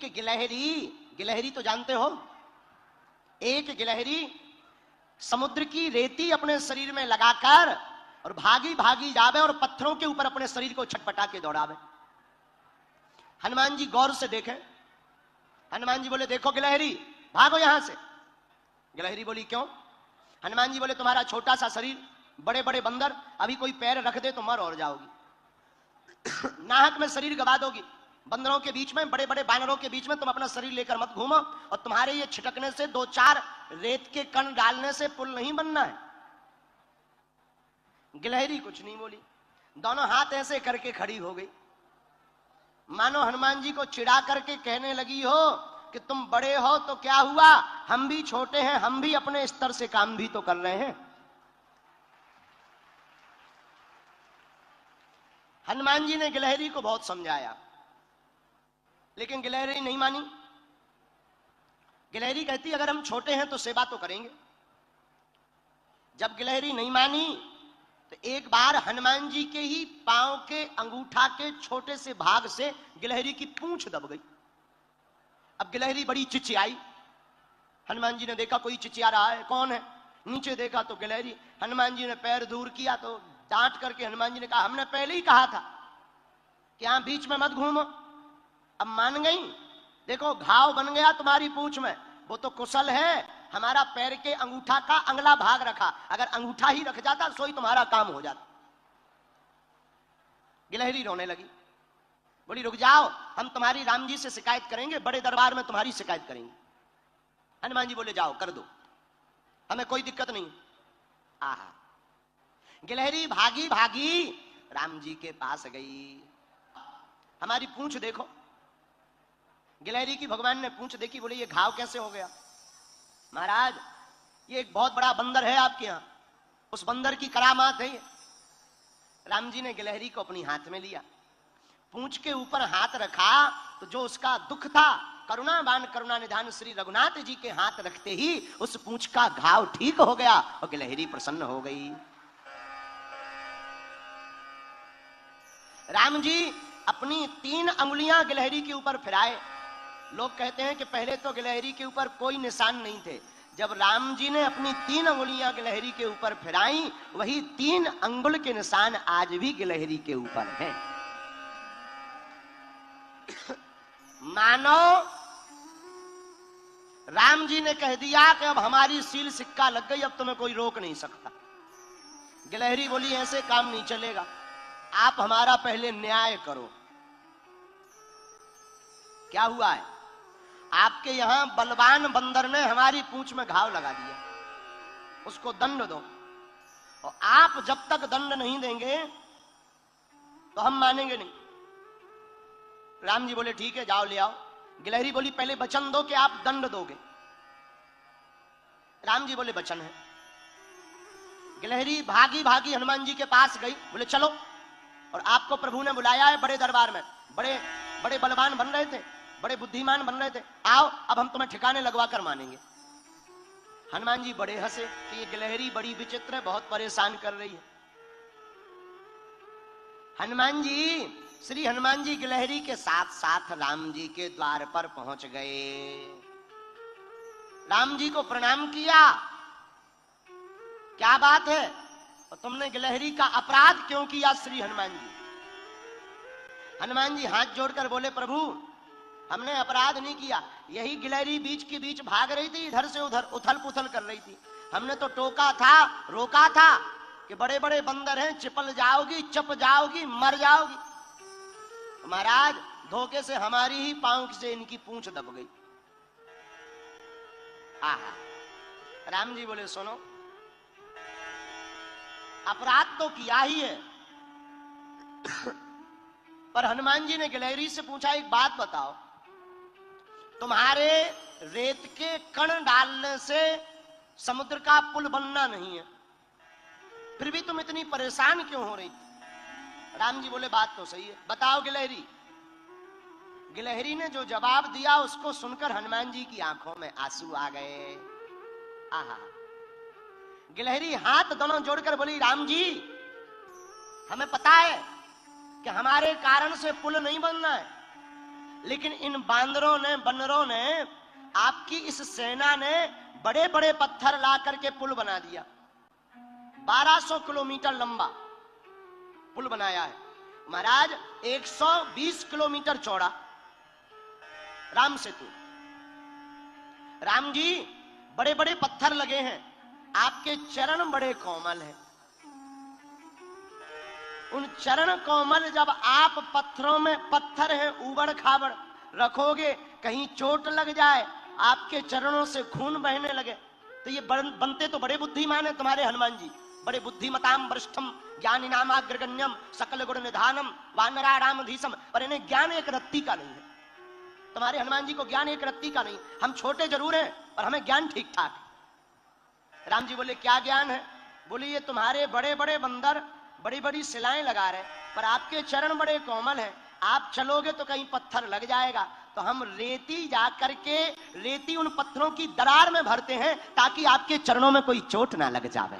एक गिलहरी, गिलहरी तो जानते हो, एक गिलहरी समुद्र की रेती अपने शरीर में लगाकर और भागी भागी जावे और पत्थरों के ऊपर अपने शरीर को छटपटा के दौड़ावे। हनुमान जी गौर से देखे, हनुमान जी बोले देखो गिलहरी भागो यहां से। गिलहरी बोली क्यों? हनुमान जी बोले तुम्हारा छोटा सा शरीर, बड़े बड़े बंदर, अभी कोई पैर रख दे तो मर और जाओगी नाहक में शरीर गवा दोगी। बंदरों के बीच में, बड़े बड़े बानरों के बीच में तुम अपना शरीर लेकर मत घूमो, और तुम्हारे ये छिटकने से, दो चार रेत के कण डालने से पुल नहीं बनना है। गिलहरी कुछ नहीं बोली, दोनों हाथ ऐसे करके खड़ी हो गई, मानो हनुमान जी को चिढ़ा करके कहने लगी हो कि तुम बड़े हो तो क्या हुआ, हम भी छोटे हैं, हम भी अपने स्तर से काम भी तो कर रहे हैं। हनुमान जी ने गिलहरी को बहुत समझाया, लेकिन गिलहरी नहीं मानी। गिलहरी कहती अगर हम छोटे हैं तो सेवा तो करेंगे। जब गिलहरी नहीं मानी तो एक बार हनुमान जी के ही पांव के अंगूठा के छोटे से भाग से गिलहरी की पूंछ दब गई। अब गिलहरी बड़ी चिचियाई। हनुमान जी ने देखा कोई चिचिया रहा है, कौन है? नीचे देखा तो गिलहरी। हनुमान जी ने पैर दूर किया तो डांट करके हनुमान जी ने कहा हमने पहले ही कहा था कि यहां बीच में मत घूमो। अब मान गई, देखो घाव बन गया तुम्हारी पूंछ में, वो तो कुशल है हमारा पैर के अंगूठा का अगला भाग रखा, अगर अंगूठा ही रख जाता सोई तुम्हारा काम हो जाता। गिलहरी रोने लगी, बोली रुक जाओ, हम तुम्हारी राम जी से शिकायत करेंगे, बड़े दरबार में तुम्हारी शिकायत करेंगे। हनुमान जी बोले जाओ कर दो, हमें कोई दिक्कत नहीं। आहा, गिलहरी भागी भागी राम जी के पास गई। हमारी पूंछ देखो। गिलहरी की भगवान ने पूंछ देखी, बोले ये घाव कैसे हो गया? महाराज ये एक बहुत बड़ा बंदर है आपके यहाँ, उस बंदर की करामात है ये। राम जी ने गिलहरी को अपनी हाथ में लिया, पूंछ के ऊपर हाथ रखा तो जो उसका दुख था, करुणावान करुणा निधान श्री रघुनाथ जी के हाथ रखते ही उस पूंछ का घाव ठीक हो गया और गिलहरी प्रसन्न हो गई। राम जी अपनी 3 अंगुलियां गिलहरी के ऊपर फिराए। लोग कहते हैं कि पहले तो गिलहरी के ऊपर कोई निशान नहीं थे, जब राम जी ने अपनी 3 अंगुलियां गिलहरी के ऊपर फिराई, वही 3 अंगुल के निशान आज भी गिलहरी के ऊपर हैं। मानो राम जी ने कह दिया कि अब हमारी सील सिक्का लग गई, अब तुम्हें कोई रोक नहीं सकता। गिलहरी बोली ऐसे काम नहीं चलेगा, आप हमारा पहले न्याय करो। क्या हुआ है? आपके यहां बलवान बंदर ने हमारी पूंछ में घाव लगा दिया, उसको दंड दो, और आप जब तक दंड नहीं देंगे तो हम मानेंगे नहीं। राम जी बोले ठीक है जाओ ले आओ। गिलहरी बोली पहले वचन दो कि आप दंड दोगे। राम जी बोले वचन है। गिलहरी भागी भागी हनुमान जी के पास गई, बोले चलो, और आपको प्रभु ने बुलाया है बड़े दरबार में, बड़े बड़े बलवान बन रहे थे, बड़े बुद्धिमान बन रहे थे, आओ अब हम तुम्हें ठिकाने लगवा कर मानेंगे। हनुमान जी बड़े हंसे कि ये गिलहरी बड़ी विचित्र है, बहुत परेशान कर रही है। हनुमान जी, श्री हनुमान जी गिलहरी के साथ साथ राम जी के द्वार पर पहुंच गए। राम जी को प्रणाम किया, क्या बात है, और तुमने गिलहरी का अपराध क्यों किया श्री हनुमान जी? हनुमान जी हाथ जोड़कर बोले प्रभु हमने अपराध नहीं किया, यही गिलहरी बीच के बीच भाग रही थी, इधर से उधर उथल पुथल कर रही थी, हमने तो टोका था, रोका था कि बड़े बड़े बंदर हैं, चिपल जाओगी, चप जाओगी, मर जाओगी। महाराज धोखे से हमारी ही पांव से इनकी पूंछ दब गई। आहा, राम जी बोले सुनो, अपराध तो किया ही है। पर हनुमान जी ने गिलहरी से पूछा एक बात बताओ, तुम्हारे रेत के कण डालने से समुद्र का पुल बनना नहीं है, फिर भी तुम इतनी परेशान क्यों हो रही थी? राम जी बोले बात तो सही है, बताओ गिलहरी। गिलहरी ने जो जवाब दिया उसको सुनकर हनुमान जी की आंखों में आंसू आ गए। आहा, गिलहरी हाथ दोनों जोड़कर बोली राम जी हमें पता है कि हमारे कारण से पुल नहीं बनना है, लेकिन इन बांदरों ने, बंदरों ने, आपकी इस सेना ने बड़े बड़े पत्थर ला करके पुल बना दिया। 1200 किलोमीटर लंबा पुल बनाया है महाराज, 120 किलोमीटर चौड़ा राम सेतु। राम जी बड़े बड़े पत्थर लगे हैं, आपके चरण बड़े कोमल हैं। उन चरण कोमल जब आप पत्थरों में, पत्थर हैं ऊबड़ खाबड़, रखोगे, कहीं चोट लग जाए, आपके चरणों से खून बहने लगे, तो ये बनते तो बड़े बुद्धिमान है तुम्हारे हनुमान जी, बड़े बुद्धिमताम वरिष्ठम ज्ञानिनामाग्रगण्यम सकल गुण निधानम वानराणामधीशम। पर इन्हें ज्ञान एक रत्ती का नहीं है, तुम्हारे हनुमान जी को ज्ञान एक रत्ती का नहीं। हम छोटे जरूर हैं और हमें ज्ञान ठीक ठाक। राम जी बोले क्या ज्ञान है? बोले ये तुम्हारे बड़े बड़े बंदर बड़ी बड़ी शिलाएं लगा रहे, पर आपके चरण बड़े कोमल हैं, आप चलोगे तो कहीं पत्थर लग जाएगा, तो हम रेती जा करके, रेती उन पत्थरों की दरार में भरते हैं ताकि आपके चरणों में कोई चोट ना लग जावे।